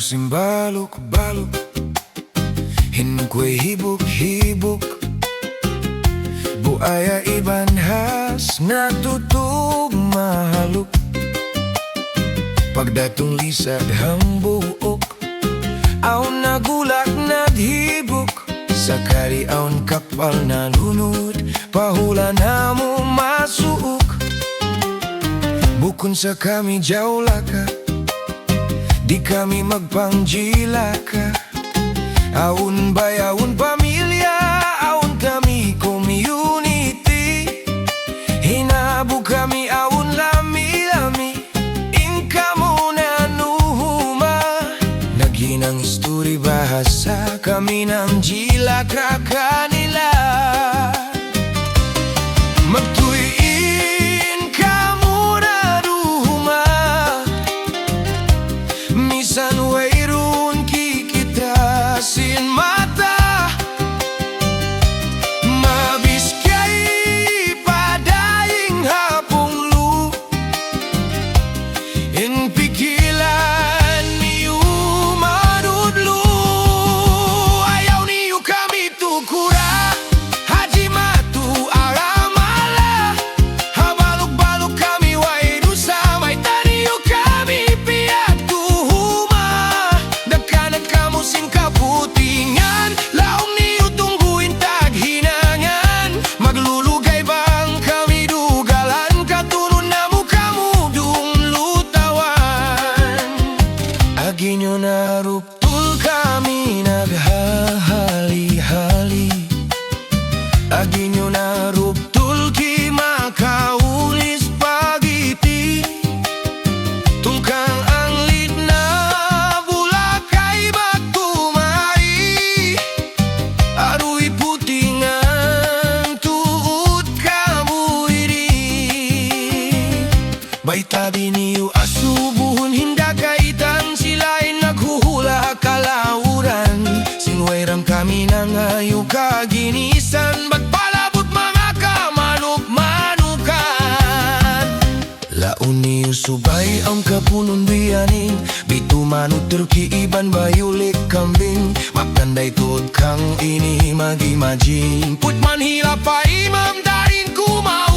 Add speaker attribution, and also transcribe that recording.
Speaker 1: musim balok-balok, hinko'y hibok-hibok. Buaya ibanhas natutog mahalok. Pagdatong lisad hambuok, aon nagulak nadhibok. Sakali aon kapal na lunod, pahula na mo masuok. Bukon sa kami jawlaka, di kami magpangjilaka. Aun bayawon pamilya, aun kami community. Hinabog kami aun lami-lami, ingka mo na nuhuma. Naginang story bahasa kami ng jilaka kanila. Magtuyin ka muna duhuma, misan wayron kikita sin mata. Mabiskay padaying hapong lu, in pikilan niyo manudlu. Ayaw niyo kami tukura, haji matu aramala. Habalog-balog kami wayro sa may taniyo kami piat tuhuma. Dagkanan kamo sing kaputingan, laong niyo tungguin taghinangan. Maglulugay bang kami dugalan, katunon na mo kamudong lutawan. Agi nyo na ruptul kami naghahali-hali. Agi nyo na ruptul ki makaulis pagiti. Tungkang ang lit na bulakay bagtumay. Aruy putingan tuut kamuiri. Baitabi niyo asubuhon hinda kaitan, sila'y naghuhula kalauran. Sinwairam kami na ngayo kaginisan, ba't palabot mga kamanok-manukan. Laon niyo subay ang kapunon biyanin, bitumano turki iban bayulik kambing. Makanday tod kang ini mag-imagine, putman hila pa imam darin kuma.